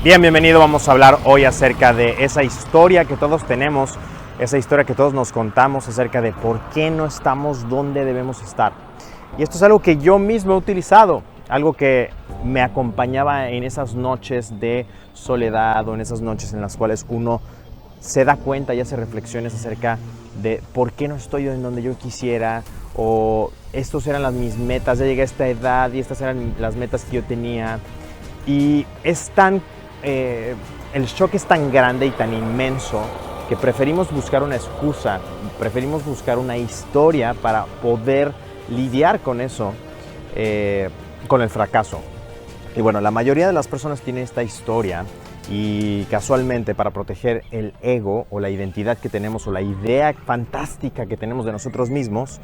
Bienvenido, vamos a hablar hoy acerca de esa historia que todos tenemos, esa historia que todos nos contamos acerca de por qué no estamos donde debemos estar. Y esto es algo que yo mismo he utilizado, algo que me acompañaba en esas noches de soledad o en esas noches en las cuales uno se da cuenta y hace reflexiones acerca de por qué no estoy en donde yo quisiera, o estos eran mis metas, ya llegué a esta edad y estas eran las metas que yo tenía. Y es tan, el shock es tan grande y tan inmenso que preferimos buscar una excusa, preferimos buscar una historia para poder lidiar con eso, con el fracaso. Y bueno, la mayoría de las personas tienen esta historia y casualmente para proteger el ego o la identidad que tenemos o la idea fantástica que tenemos de nosotros mismos,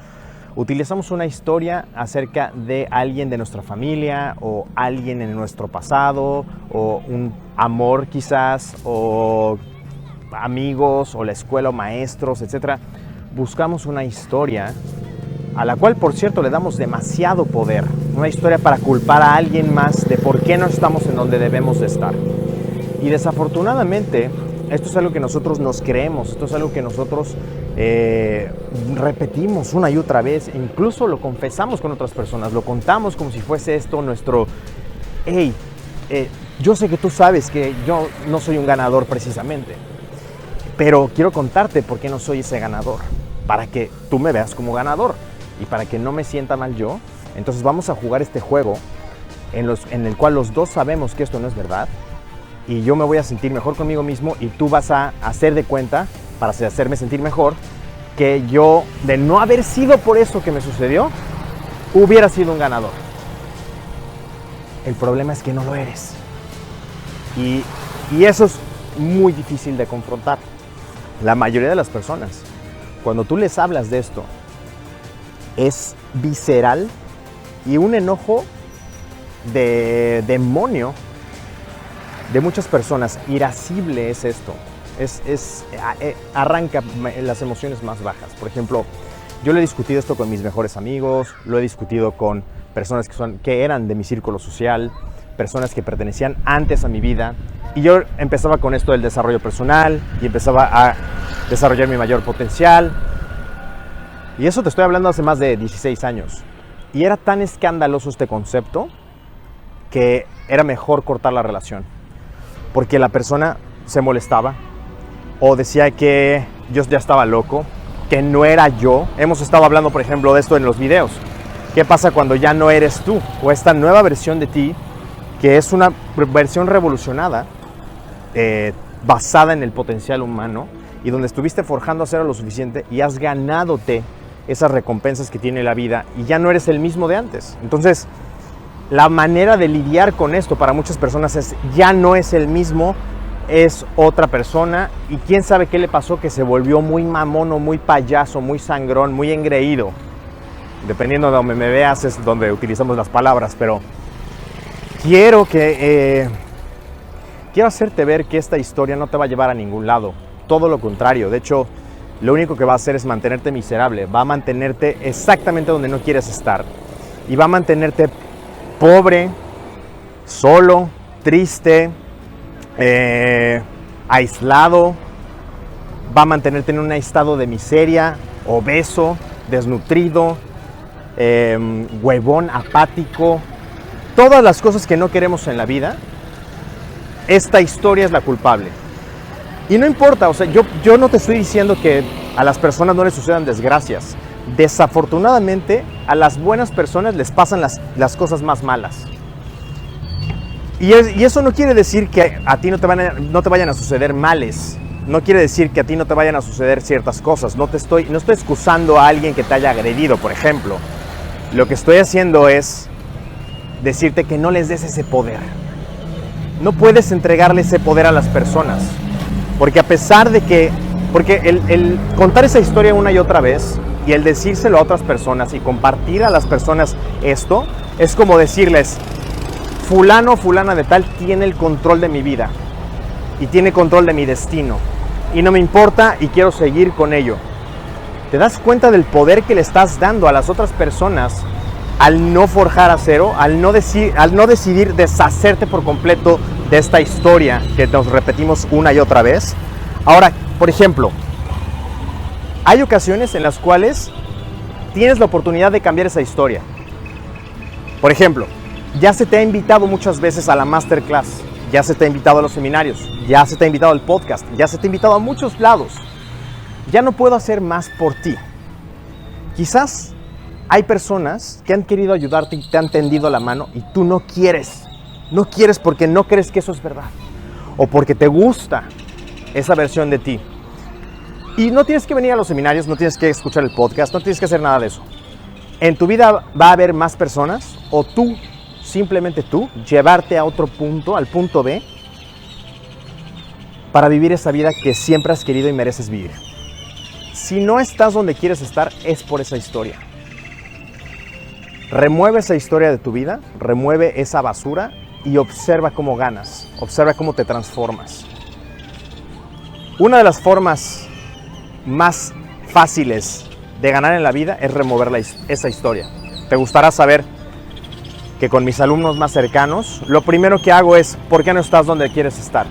utilizamos una historia acerca de alguien de nuestra familia o alguien en nuestro pasado o un amor quizás o amigos o la escuela o maestros, etc. Buscamos una historia a la cual, por cierto, le damos demasiado poder. Una historia para culpar a alguien más de por qué no estamos en donde debemos de estar. Y desafortunadamente, esto es algo que nosotros nos creemos, esto es algo que nosotros repetimos una y otra vez, e incluso lo confesamos con otras personas, lo contamos como si fuese esto nuestro, hey, yo sé que tú sabes que yo no soy un ganador precisamente, pero quiero contarte por qué no soy ese ganador, para que tú me veas como ganador y para que no me sienta mal yo. Entonces vamos a jugar este juego en el cual los dos sabemos que esto no es verdad. Y yo me voy a sentir mejor conmigo mismo y tú vas a hacer de cuenta, para hacerme sentir mejor, que yo, de no haber sido por eso que me sucedió, hubiera sido un ganador. El problema es que no lo eres. Y eso es muy difícil de confrontar. La mayoría de las personas, cuando tú les hablas de esto, es visceral y un enojo de demonio de muchas personas, irascible es esto, arranca las emociones más bajas. Por ejemplo, yo lo he discutido esto con mis mejores amigos, lo he discutido con personas que eran de mi círculo social, personas que pertenecían antes a mi vida, y yo empezaba con esto del desarrollo personal y empezaba a desarrollar mi mayor potencial, y eso te estoy hablando hace más de 16 años, y era tan escandaloso este concepto que era mejor cortar la relación. Porque la persona se molestaba o decía que yo ya estaba loco, que no era yo. Hemos estado hablando, por ejemplo, de esto en los videos. ¿Qué pasa cuando ya no eres tú? O esta nueva versión de ti, que es una versión revolucionada, basada en el potencial humano, y donde estuviste forjando a cero lo suficiente y has ganándote esas recompensas que tiene la vida y ya no eres el mismo de antes. Entonces, la manera de lidiar con esto para muchas personas es, ya no es el mismo, es otra persona, y quién sabe qué le pasó, que se volvió muy mamón o muy payaso, muy sangrón, muy engreído. Dependiendo de donde me veas es donde utilizamos las palabras, pero quiero hacerte ver que esta historia no te va a llevar a ningún lado. Todo lo contrario, de hecho, lo único que va a hacer es mantenerte miserable, va a mantenerte exactamente donde no quieres estar y va a mantenerte pobre, solo, triste, aislado, va a mantenerte en un estado de miseria, obeso, desnutrido, huevón, apático, todas las cosas que no queremos en la vida. Esta historia es la culpable. Y no importa, o sea, yo no te estoy diciendo que a las personas no les sucedan desgracias. Desafortunadamente, a las buenas personas les pasan las cosas más malas. Y eso no quiere decir que a ti no te vayan a suceder males. No quiere decir que a ti no te vayan a suceder ciertas cosas. No estoy excusando a alguien que te haya agredido, por ejemplo. Lo que estoy haciendo es decirte que no les des ese poder. No puedes entregarle ese poder a las personas. Porque a pesar de que... Porque el contar esa historia una y otra vez y el decírselo a otras personas y compartir a las personas esto, es como decirles, fulano o fulana de tal tiene el control de mi vida y tiene control de mi destino y no me importa y quiero seguir con ello. ¿Te das cuenta del poder que le estás dando a las otras personas al no forjar a cero, al no decidir deshacerte por completo de esta historia que nos repetimos una y otra vez. Ahora, por ejemplo, hay ocasiones en las cuales tienes la oportunidad de cambiar esa historia. Por ejemplo, ya se te ha invitado muchas veces a la masterclass, ya se te ha invitado a los seminarios, ya se te ha invitado al podcast, ya se te ha invitado a muchos lados. Ya no puedo hacer más por ti. Quizás hay personas que han querido ayudarte y te han tendido la mano y tú no quieres. No quieres porque no crees que eso es verdad. O porque te gusta esa versión de ti. Y no tienes que venir a los seminarios, no tienes que escuchar el podcast, no tienes que hacer nada de eso. En tu vida va a haber más personas o tú, simplemente tú, llevarte a otro punto, al punto B, para vivir esa vida que siempre has querido y mereces vivir. Si no estás donde quieres estar, es por esa historia. Remueve esa historia de tu vida, remueve esa basura y observa cómo ganas, observa cómo te transformas. Una de las formas más fáciles de ganar en la vida es remover esa historia. Te gustará saber que con mis alumnos más cercanos, lo primero que hago es, ¿por qué no estás donde quieres estar?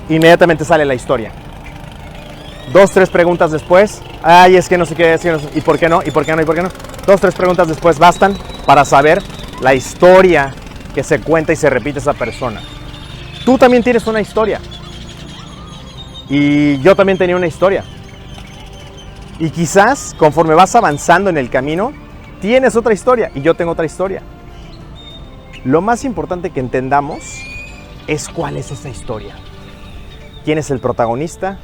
Inmediatamente sale la historia. 2, 3 preguntas después, ay, es que no sé qué decir, ¿y por qué no? ¿Y por qué no? ¿Y por qué no? 2, 3 preguntas después bastan para saber la historia que se cuenta y se repite esa persona. Tú también tienes una historia. Y yo también tenía una historia. Y quizás conforme vas avanzando en el camino, tienes otra historia y yo tengo otra historia. Lo más importante que entendamos es cuál es esa historia. ¿Quién es el protagonista?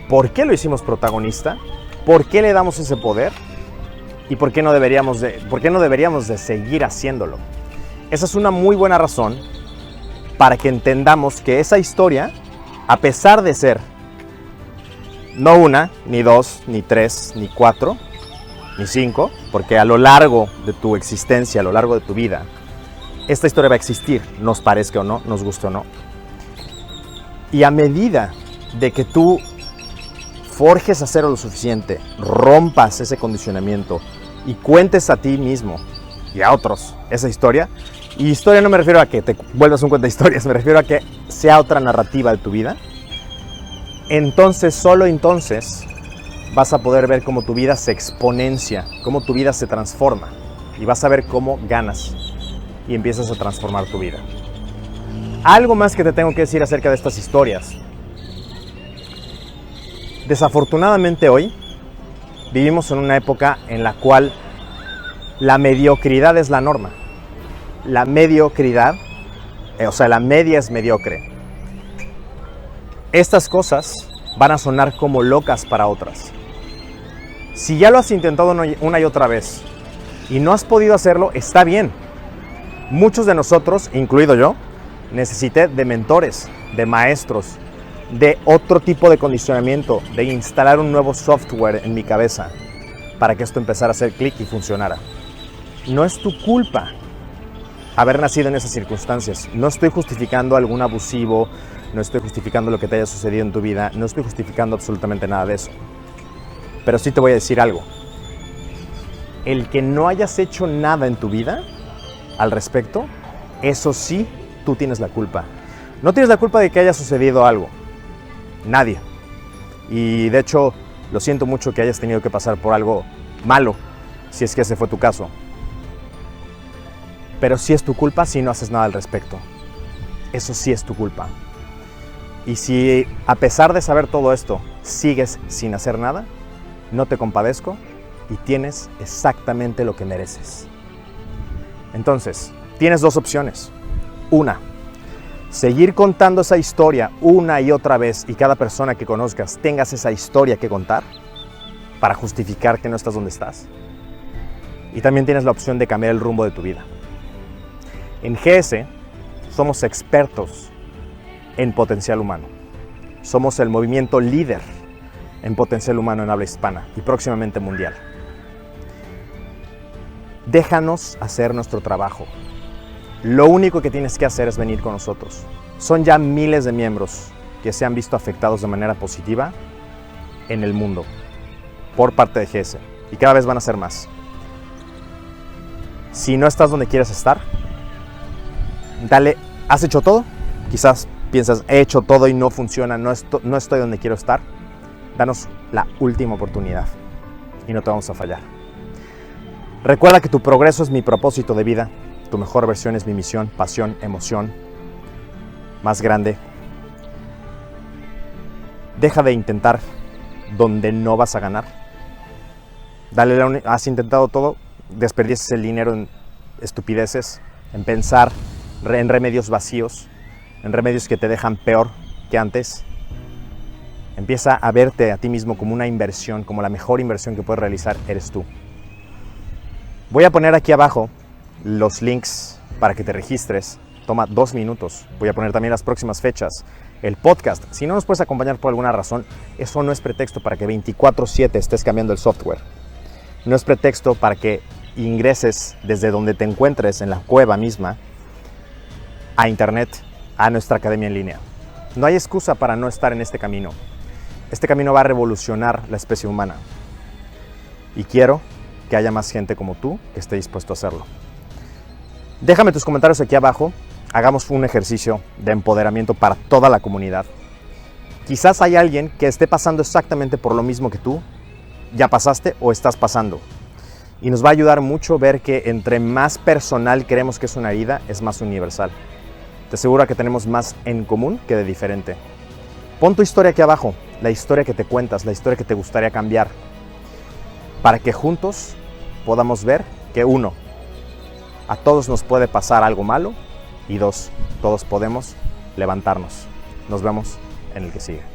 ¿Por qué lo hicimos protagonista? ¿Por qué le damos ese poder? ¿Y por qué no deberíamos de seguir haciéndolo? Esa es una muy buena razón para que entendamos que esa historia, a pesar de ser no una, ni 2, ni 3, ni 4, ni 5, porque a lo largo de tu existencia, a lo largo de tu vida, esta historia va a existir, nos parezca o no, nos guste o no. Y a medida de que tú forjes acero lo suficiente, rompas ese condicionamiento y cuentes a ti mismo y a otros esa historia, y historia no me refiero a que te vuelvas un cuento de historias, me refiero a que sea otra narrativa de tu vida, entonces, solo entonces, vas a poder ver cómo tu vida se exponencia, cómo tu vida se transforma, y vas a ver cómo ganas y empiezas a transformar tu vida. Algo más que te tengo que decir acerca de estas historias. Desafortunadamente hoy vivimos en una época en la cual la mediocridad es la norma. La mediocridad, la media es mediocre. Estas cosas van a sonar como locas para otras. Si ya lo has intentado una y otra vez y no has podido hacerlo, está bien. Muchos de nosotros, incluido yo, necesité de mentores, de maestros, de otro tipo de condicionamiento, de instalar un nuevo software en mi cabeza para que esto empezara a hacer clic y funcionara. No es tu culpa haber nacido en esas circunstancias. No estoy justificando algún abusivo, no estoy justificando lo que te haya sucedido en tu vida, no estoy justificando absolutamente nada de eso. Pero sí te voy a decir algo. El que no hayas hecho nada en tu vida al respecto, eso sí, tú tienes la culpa. No tienes la culpa de que haya sucedido algo. Nadie. Y de hecho, lo siento mucho que hayas tenido que pasar por algo malo, si es que ese fue tu caso. Pero sí es tu culpa si no haces nada al respecto. Eso sí es tu culpa. Y si a pesar de saber todo esto, sigues sin hacer nada, no te compadezco y tienes exactamente lo que mereces. Entonces, tienes dos opciones. Una, seguir contando esa historia una y otra vez y cada persona que conozcas tengas esa historia que contar para justificar que no estás donde estás. Y también tienes la opción de cambiar el rumbo de tu vida. En GS somos expertos en potencial humano. Somos el movimiento líder en potencial humano en habla hispana y próximamente mundial. Déjanos hacer nuestro trabajo. Lo único que tienes que hacer es venir con nosotros. Son ya miles de miembros que se han visto afectados de manera positiva en el mundo por parte de GS y cada vez van a ser más. Si no estás donde quieres estar, dale, ¿has hecho todo? Quizás piensas, he hecho todo y no funciona, no estoy donde quiero estar. Danos la última oportunidad y no te vamos a fallar. Recuerda que tu progreso es mi propósito de vida, tu mejor versión es mi misión, pasión, emoción más grande. Deja de intentar donde no vas a ganar. Has intentado todo, desperdicies el dinero en estupideces, en pensar en remedios vacíos, en remedios que te dejan peor que antes. Empieza a verte a ti mismo como una inversión, como la mejor inversión que puedes realizar eres tú. Voy a poner aquí abajo los links para que te registres. Toma 2 minutos. Voy a poner también las próximas fechas. El podcast. Si no nos puedes acompañar por alguna razón, eso no es pretexto para que 24/7 estés cambiando el software. No es pretexto para que ingreses desde donde te encuentres en la cueva misma a internet, a nuestra academia en línea. No hay excusa para no estar en este camino. Este camino va a revolucionar la especie humana. Y quiero que haya más gente como tú que esté dispuesto a hacerlo. Déjame tus comentarios aquí abajo. Hagamos un ejercicio de empoderamiento para toda la comunidad. Quizás hay alguien que esté pasando exactamente por lo mismo que tú. Ya pasaste o estás pasando. Y nos va a ayudar mucho ver que entre más personal creemos que es una herida, es más universal. Te aseguro que tenemos más en común que de diferente. Pon tu historia aquí abajo, la historia que te cuentas, la historia que te gustaría cambiar, para que juntos podamos ver que 1, a todos nos puede pasar algo malo, y 2, todos podemos levantarnos. Nos vemos en el que sigue.